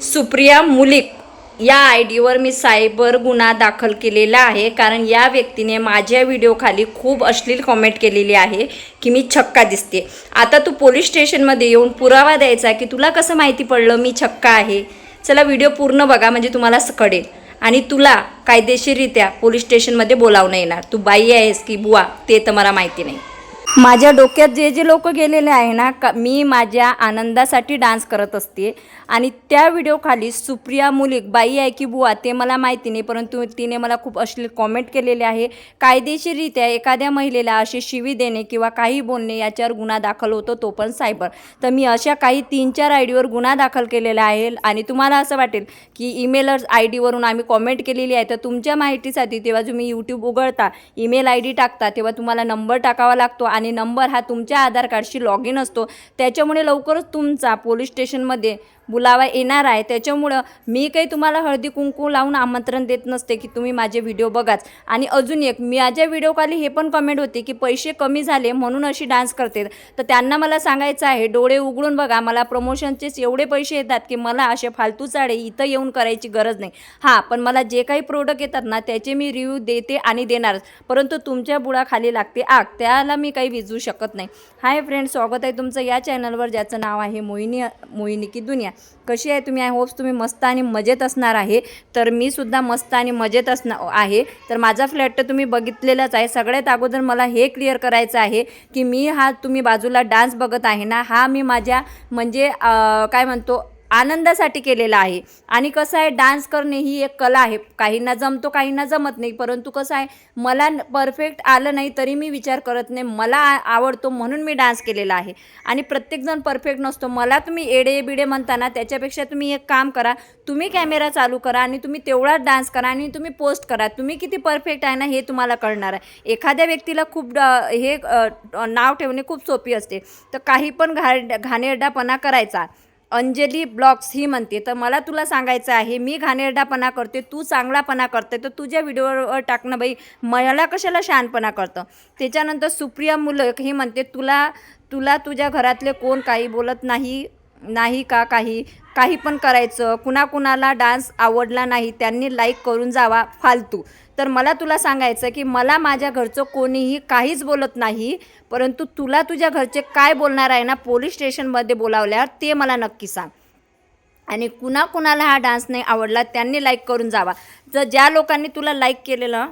सुप्रिया मुलिक या आय डीवर मी सायबर गुन्हा दाखल केलेला आहे, कारण या व्यक्तीने माझ्या व्हिडिओखाली खूप अश्लील कमेंट केलेली आहे की मी छक्का दिसते. आता तू पोलीस स्टेशनमध्ये येऊन पुरावा द्यायचा की तुला कसं माहिती पडलं मी छक्का आहे. चला व्हिडिओ पूर्ण बघा म्हणजे तुम्हाला कळेल आणि तुला कायदेशीररित्या पोलीस स्टेशनमध्ये बोलावणं येणार. तू बाई आहेस की बुवा ते तर मला माहिती नाही. माझ्या डोक्यात जे जे लोक गेलेले आहे ना मी माझ्या आनंदासाठी डान्स करत असते आणि त्या व्हिडिओखाली सुप्रिया मुलिक बाई आहे की बुवा ते मला माहिती नाही, परंतु तिने मला खूप अश्लील कमेंट केलेले आहे. कायदेशीररित्या एखाद्या महिलेला अशी शिवी देणे किंवा काही बोलणे याच्यावर गुन्हा दाखल होतो, तो पण सायबर. तर मी अशा काही 3-4 आय डीवर गुन्हा दाखल केलेला आहे आणि तुम्हाला असं वाटेल की ईमेल आय डीवरून आम्ही कमेंट केलेली आहे. तर तुमच्या माहितीसाठी तेव्हा तुम्ही यूट्यूब उघडता, ईमेल आय डी टाकता, तेव्हा तुम्हाला नंबर टाकावा लागतो आणि नंबर हा तुमच्या आधार कार्डशी लॉग इन असतो. त्याच्यामुळे लवकरच तुमचा पोलीस स्टेशनमध्ये बुलावा येणार आहे. त्याच्यामुळं मी काही तुम्हाला हळदी कुंकू लावून आमंत्रण देत नसते की तुम्ही माझे व्हिडिओ बघाच. आणि अजून एक माझ्या व्हिडिओखाली हे पण कमेंट होते की पैसे कमी झाले म्हणून अशी डान्स करते. तर त्यांना मला सांगायचं आहे, डोळे उघडून बघा, मला प्रमोशनचेच एवढे पैसे येतात की मला असे फालतू चाळे इथं येऊन करायची गरज नाही. हां, पण मला जे काही प्रोडक्ट येतात ना त्याचे मी रिव्ह्यू देते आणि देणारच, परंतु तुमच्या बुडाखाली लागते आग, त्याला मी काही विजू शकत नाही. हाय फ्रेंड्स, स्वागत आहे तुमचं या चॅनलवर ज्याचं नाव आहे मोहिनी की दुनिया. कशी आहे तुम्ही? आय होप्स तुम्ही मस्त आणि मजेत असणार आहे. तर मी सुद्धा मस्त आणि मजेत असणार आहे. तर माझा फ्लॅट तर तुम्ही बघितलेलाच आहे. सगळ्यात अगोदर मला हे क्लिअर करायचं आहे की मी हा तुम्ही बाजूला डान्स बघत आहे ना, हा मी माझ्या म्हणजे काय म्हणतो आनंदासाठी केलेला आहे. आणि कसं आहे, डान्स करणे ही एक कला आहे. काहींना जमतो, काहींना जमत नाही, परंतु कसं आहे मला परफेक्ट आलं नाही तरी मी विचार करत नाही, मला आवडतो म्हणून मी डान्स केलेला आहे. आणि प्रत्येकजण परफेक्ट नसतो. मला तुम्ही एडे बिडे म्हणताना त्याच्यापेक्षा तुम्ही एक काम करा, तुम्ही कॅमेरा चालू करा आणि तुम्ही तेवढाच डान्स करा आणि तुम्ही पोस्ट करा. तुम्ही किती परफेक्ट आहे ना हे तुम्हाला कळणार आहे. एखाद्या व्यक्तीला खूप हे नाव ठेवणे खूप सोपी असते. तर काही पण घाणेरडापणा करायचा. अंजली ब्लॉग्स ही म्हणते, तर मला तुला सांगायचं आहे, मी घाणेरडापणा करते, तू चांगलापणा करते, तर तुझ्या व्हिडिओवर टाकणं बाई मला कशाला शहाणपणा करतं. त्याच्यानंतर सुप्रिया मुलक ही म्हणते, तुला तुझ्या घरातले कोण काही बोलत नाही का? काही पण करायचं. कुणाला डान्स आवडला नाही त्यांनी लाईक करून जावा फालतू. तर मला तुला सांगायचं की मला माझ्या घरचं कोणीही काहीच बोलत नाही, परंतु तुला तुझ्या घरचे काय बोलणार आहे ना पोलीस स्टेशनमध्ये बोलावल्यावर ते मला नक्की सांग. आणि कुणाला हा डान्स नाही आवडला त्यांनी लाईक करून जावा. जर ज्या लोकांनी तुला लाईक केलेलं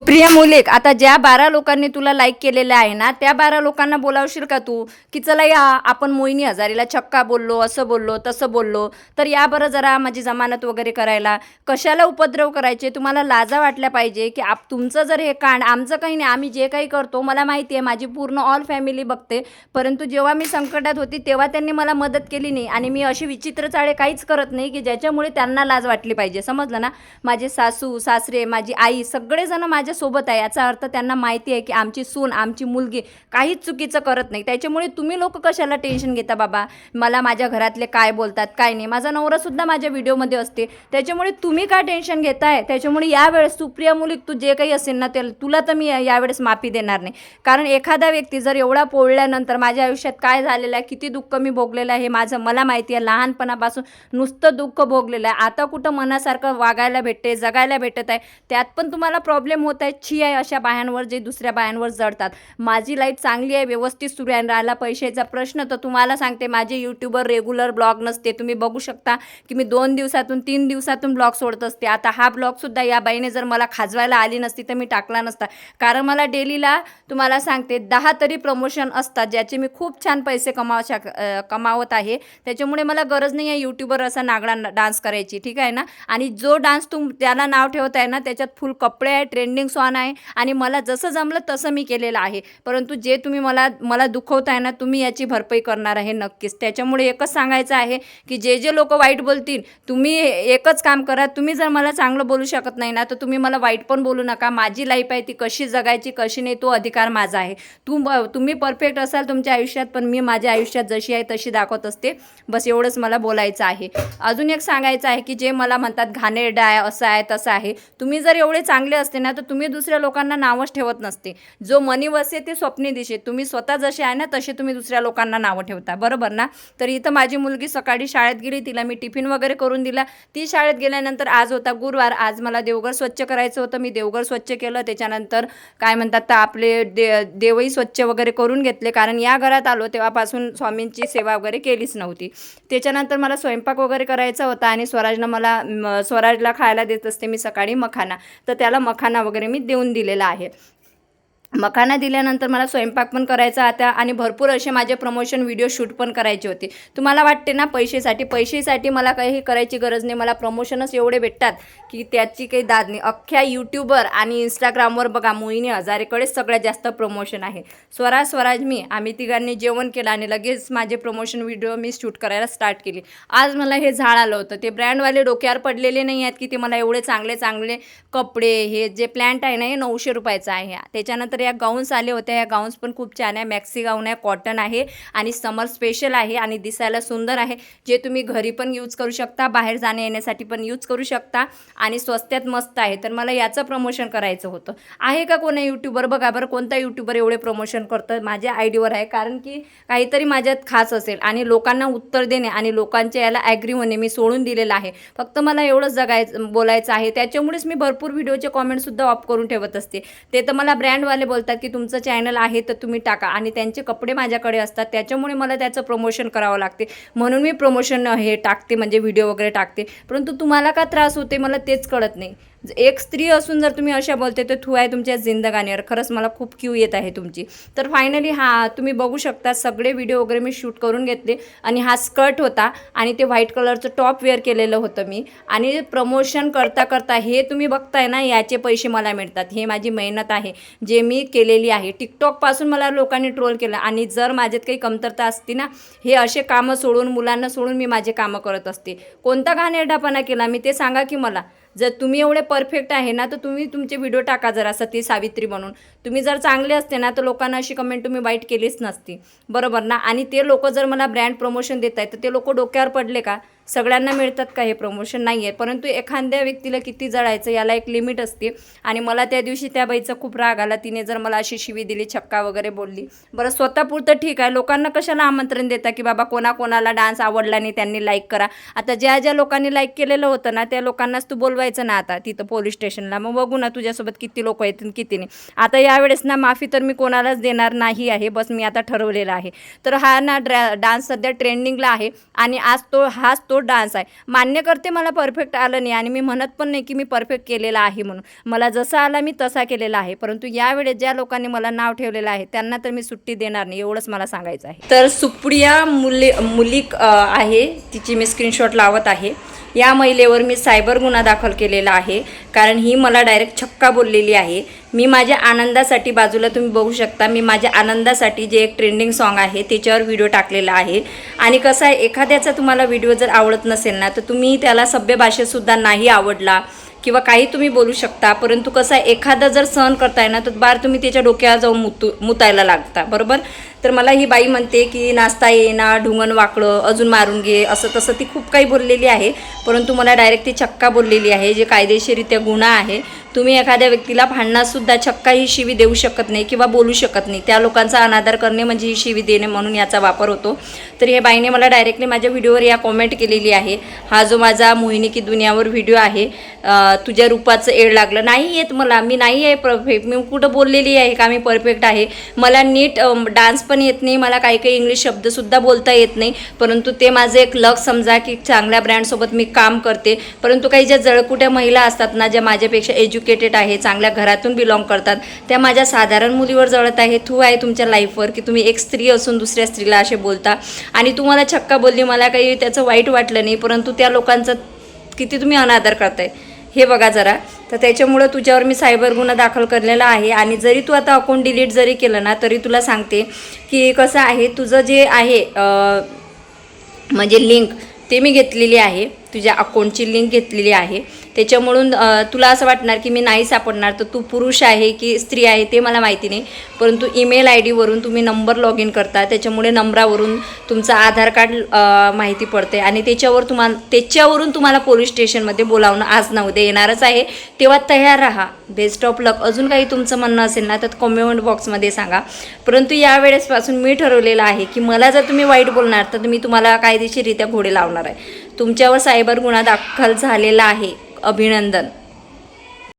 प्रिया मुलिक, आता ज्या 12 लोकांनी तुला लाईक केलेलं आहे ना त्या 12 लोकांना बोलावशील का तू की चला या आपण मोहिनी हजारेला छक्का बोललो, असं बोललो, तसं बोललो, तर या बरं जरा माझी जमानत वगैरे करायला. कशाला उपद्रव करायचे? तुम्हाला लाजा वाटल्या पाहिजे की तुमचं जर हे कांड, आमचं काही नाही, आम्ही जे काही करतो मला माहिती आहे, माझी पूर्ण ऑल फॅमिली बघते. परंतु जेव्हा मी संकटात होती तेव्हा त्यांनी मला मदत केली नाही आणि मी अशी विचित्र चाळे काहीच करत नाही की ज्याच्यामुळे त्यांना लाज वाटली पाहिजे. समजलं ना? माझे सासू सासरे, माझी आई सगळेजण माझ्या सोबत आहे. याचा अर्थ त्यांना माहिती आहे की आमची सून, आमची मुलगी काहीच चुकीचं करत नाही. त्याच्यामुळे तुम्ही लोक कशाला टेन्शन घेता बाबा, मला माझ्या घरातले काय बोलतात काय नाही. माझा नवरासुद्धा माझ्या व्हिडिओमध्ये असते, त्याच्यामुळे तुम्ही काय टेन्शन घेताय? त्याच्यामुळे यावेळेस सुप्रिया मुलिक तू जे काही असेल ना तुला तर मी यावेळेस माफी देणार नाही. कारण एखादा व्यक्ती जर एवढा पोळल्यानंतर माझ्या आयुष्यात काय झालेलं आहे, किती दुःख मी भोगलेलं आहे हे मला माहिती आहे. लहानपणापासून नुसतं दुःख भोगलेलं आहे. आता कुठं मनासारखं वागायला भेटते, जगायला भेटत आहे, त्यात पण तुम्हाला प्रॉब्लेम होत आहे. छी आहे अशा बायांवर जे दुसऱ्या बायांवर जडतात. माझी लाईफ चांगली आहे, व्यवस्थित सुरू आहे. राहिला पैशाचा प्रश्न तर तुम्हाला सांगते, माझे यूट्यूबर रेग्युलर ब्लॉग नसते. तुम्ही बघू शकता की मी 2 दिवसातून 3 दिवसातून ब्लॉग सोडत असते. आता हा ब्लॉगसुद्धा या बाईने जर मला खाजवायला आली नसती तर मी टाकला नसता, कारण मला डेलीला तुम्हाला सांगते 10 तरी प्रमोशन असतात ज्याचे मी खूप छान पैसे कमावत आहे. त्याच्यामुळे मला गरज नाही आहे यूट्यूबर असा नागडा डान्स करायची, ठीक आहे ना? आणि जो डान्स त्याला नाव ठेवत आहे ना त्याच्यात फुल कपडे आहे, ट्रेंडिंग सॉन्ग आहे आणि मला जसं जमलं तसं मी केलेलं आहे. परंतु जे तुम्ही मला दुखवताय ना तुम्ही याची भरपाई करणार आहे नक्कीच. त्याच्यामुळे एकच सांगायचं आहे की जे लोक वाईट बोलतील तुम्ही एकच काम करा, तुम्ही जर मला चांगलं बोलू शकत नाही ना तर तुम्ही मला वाईट पण बोलू नका. माझी लाईफ आहे ती कशी जगायची कशी नाही तो अधिकार माझा आहे. तुम्ही परफेक्ट असाल तुमच्या आयुष्यात, पण मी माझ्या आयुष्यात जशी आहे तशी दाखवत असते. बस एवढंच मला बोलायचं आहे. अजून एक सांगायचं आहे की जे मला म्हणतात घाणेरडा आहे, असं आहे तसं आहे, तुम्ही जर एवढे चांगले असते ना तर तुम्ही तुम्ही दुसऱ्या लोकांना नावच ठेवत नसते. जो मनी वसे ते स्वप्ने दिसे. तुम्ही स्वतः जसे आहे ना तसे तुम्ही दुसऱ्या लोकांना नावं ठेवता, बरोबर ना. तर इथं माझी मुलगी सकाळी शाळेत गेली, तिला मी टिफिन वगैरे करून दिला. ती शाळेत गेल्यानंतर आज होता गुरुवार, आज मला देवघर स्वच्छ करायचं होतं. मी देवघर स्वच्छ केलं. त्याच्यानंतर काय म्हणतात तर आपले देवही स्वच्छ वगैरे करून घेतले, कारण या घरात आलो तेव्हापासून स्वामींची सेवा वगैरे केलीच नव्हती. त्याच्यानंतर मला स्वयंपाक वगैरे करायचा होता आणि स्वराजला खायला देत असते मी सकाळी मखाना, तर त्याला मखाना वगैरे मी देऊन दिलेला आहे. मखाना दिल्यानंतर मला स्वयंपाक पण करायचा होता आणि भरपूर असे माझे प्रमोशन व्हिडिओ शूट पण करायचे होते. तुम्हाला वाटते ना पैशासाठी मला काही करायची गरज नाही, मला प्रमोशनच एवढे भेटतात की त्याची काही दाद नाही. अख्ख्या यूट्यूबर आणि इंस्टाग्रामवर बघा मोहिनी हजारेकडेच सगळ्यात जास्त प्रमोशन आहे. स्वराज मी आम्ही तिघांनी जेवण केलं आणि लगेच माझे प्रमोशन व्हिडिओ मी शूट करायला स्टार्ट केली. आज मला हे झाड आलं होतं, ते ब्रँडवाले डोक्यावर पडलेले नाही आहेत की ते मला एवढे चांगले कपडे, हे जे प्लॅन्ट आहे ना हे 900 रुपयाचं आहे. त्याच्यानंतर या गाऊन्स आले होते, या गाऊन्स पण खूप छान आहे. मॅक्सी गाऊन आहे, कॉटन आहे आणि समर स्पेशल आहे आणि दिसायला सुंदर आहे, जे तुम्ही घरी पण यूज करू शकता, बाहेर जाण्या येण्यासाठी पण यूज करू शकता आणि स्वस्त्यात मस्त आहे. तर मला याचं प्रमोशन करायचं होतं. आहे का कोणा यूट्यूबर, बघा बरं कोणता यूट्यूबर एवढे प्रमोशन करतं. माझ्या आयडीवर आहे, कारण की काहीतरी माझ्यात खास असेल आणि लोकांना उत्तर देणे आणि लोकांच्या याला ॲग्री होणे मी सोडून दिलेलं आहे. फक्त मला एवढंच बोलायचं आहे. त्याच्यामुळेच मी भरपूर व्हिडिओचे कॉमेंटसुद्धा ऑफ करून ठेवत असते. ते तर मला ब्रँडवाले बोलतात की तुमचं चॅनल आहे तर तुम्ही टाका, आणि त्यांचे कपडे माझ्याकडे असतात, त्याच्यामुळे मला त्याचं प्रमोशन करावं लागते, म्हणून मी प्रमोशन हे टाकते, म्हणजे व्हिडिओ वगैरे टाकते. परंतु तुम्हाला का त्रास होते मला तेच कळत नाही. एक स्त्री असून जर तुम्ही अशा बोलते तर थू आहे तुमच्या जिंदगानीवर. खरंच मला खूप क्यू येत आहे तुमची. तर फायनली तुम्ही बघू शकता सगळे व्हिडिओ वगैरे मी शूट करून घेतले आणि हा स्कर्ट होता आणि ते व्हाईट कलरचं टॉप वेअर केलेलं होतं मी. आणि प्रमोशन करता हे तुम्ही बघताय ना, याचे पैसे मला मिळतात. हे माझी मेहनत आहे जे मी केलेली आहे. टिकटॉकपासून मला लोकांनी ट्रोल केलं आणि जर माझ्यात काही कमतरता असती ना, हे असे कामं सोडून, मुलांना सोडून मी माझे कामं करत असते. कोणता घाणेरडापणा केला मी ते सांगा की मला. जर तुम्ही एवढे परफेक्ट आहे ना तर तुम्ही तुमचे व्हिडिओ टाका जरा सती सावित्री म्हणून. तुम्ही जर चांगले असते ना तर लोकांना अशी कमेंट तुम्ही वाईट केलीच नसती, बरोबर ना. आणि ते लोक जर मला ब्रँड प्रमोशन देत आहेत तर ते लोक डोक्यावर पडले का? सगळ्यांना मिळतात का हे प्रमोशन? नाही आहे. परंतु एखाद्या व्यक्तीला किती जळायचं याला एक लिमिट असते. आणि मला त्या दिवशी त्या बाईचा खूप राग आला. तिने जर मला अशी शिवी दिली, छक्का वगैरे बोलली. बरं स्वतःपुरतं ठीक आहे, लोकांना कशाला आमंत्रण देता की बाबा कोणाला डान्स आवडला नाही त्यांनी लाईक करा. आता ज्या लोकांनी लाईक केलेलं होतं ना त्या लोकांनाच तू बोलवायचं ना आता तिथं पोलीस स्टेशनला. मग बघू ना तुझ्यासोबत किती लोक येतील किती नाही. आता यावेळेस ना माफी तर मी कोणालाच देणार नाही आहे, बस मी आता ठरवलेलं आहे. तर हा ना डान्स सध्या ट्रेंडिंगला आहे आणि हाच तो डान्स आहे. मान्य करते मला परफेक्ट आलं नाही आणि मी म्हणत पण नाही की मी परफेक्ट केलेला आहे म्हणून. मला जसा आला मी तसा केलेला आहे. परंतु यावेळेस ज्या लोकांनी मला नाव ठेवलेलं आहे त्यांना तर मी सुट्टी देणार नाही, एवढंच मला सांगायचं आहे. तर सुप्रिया मुलिक आहे, तिची मी स्क्रीनशॉट लावत आहे. या महिलेवर मी सायबर गुन्हा दाखल केलेला आहे, कारण ही मला डायरेक्ट छक्का बोललेली आहे. मी माझ्या आनंदासाठी, बाजूला तुम्ही बघू शकता, मी माझ्या आनंदासाठी जे एक ट्रेंडिंग सॉन्ग आहे त्याच्यावर व्हिडिओ टाकलेला आहे. आणि कसं आहे, एखाद्याचा तुम्हाला व्हिडिओ जर आवडत नसेल ना तर तुम्ही त्याला सभ्य भाषेतसुद्धा नाही आवडला किंवा काही तुम्ही बोलू शकता. परंतु कसं आहे, एखादा जर सहन करताय ना तर बार तुम्ही त्याच्या डोक्यावर जाऊन मुतायला लागता, बरोबर. तर मला ही बाई म्हणते की नाचता येईना, ढुंगण वाकडं, अजून मारून घे, असं तसं ती खूप काही बोललेली आहे. परंतु मला डायरेक्ट ती छक्का बोललेली आहे, जे कायदेशीररित्या गुन्हा आहे. तुम्ही एखाद्या व्यक्तीला भांडणासुद्धा छक्का ही शिवी देऊ शकत नाही किंवा बोलू शकत नाही. त्या लोकांचा अनादर करणे म्हणजे ही शिवी देणे, म्हणून याचा वापर होतो. तर हे बाईने मला डायरेक्टली माझ्या व्हिडिओवर या कॉमेंट केलेली आहे. हा जो माझा मोहिनी की दुनियावर व्हिडिओ आहे, तुझ्या रूपाचं एड लागलं नाही येत मला, मी नाही आहे परफेक्ट. मी कुठं बोललेली आहे का मी परफेक्ट आहे? मला नीट डान्स पण येत नाही, मला काही इंग्लिश शब्दसुद्धा बोलता येत नाही. परंतु ते माझं एक लक समजा की चांगल्या ब्रँडसोबत मी काम करते. परंतु काही ज्या जळकुट्या महिला असतात ना, ज्या माझ्यापेक्षा एज्युकेटेड आहे, चांगल्या घरातून बिलॉंग करतात, त्या माझ्या साधारण मुलीवर जळत आहे. थू आहे तुमच्या लाईफवर की तुम्ही एक स्त्री असून दुसऱ्या स्त्रीला असे बोलता. आणि तुम्हाला छक्का बोलली, मला काही त्याचं वाईट वाटलं नाही, परंतु त्या लोकांचा किती तुम्ही अनादर करताय हे बघा जरा. तर त्याच्यामुळं तुझ्यावर मी सायबर गुन्हा दाखल केलेला आहे. आणि जरी तू आता अकाउंट डिलीट जरी केलं ना तरी तुला सांगते की कसं आहे, तुझं जे आहे म्हणजे लिंक ते मी घेतलेली आहे. तुझ्या अकाउंटची लिंक घेतलेली आहे. त्याच्यामुळून तुला असं वाटणार की मी नाही सापडणार, तर तू पुरुष आहे की स्त्री आहे ते मला माहिती नाही, परंतु ईमेल आय डीवरून तुम्ही नंबर लॉग इन करता, त्याच्यामुळे नंबरावरून तुमचं आधार कार्ड माहिती पडते आणि त्याच्यावरून तुम्हाला पोलीस स्टेशनमध्ये बोलावणं आज ना उद्या येणारच आहे. तेव्हा तयार राहा. बेस्ट ऑफ लक. अजून काही तुमचं म्हणणं असेल ना तर कमेंट बॉक्समध्ये सांगा. परंतु यावेळेसपासून मी ठरवलेलं आहे की मला जर तुम्ही वाईट बोलणार तर मी तुम्हाला कायदेशीररित्या घोडे लावणार आहे. तुमच्यावर सायबर गुन्हा दाखल झालेला आहे. अभिनंदन.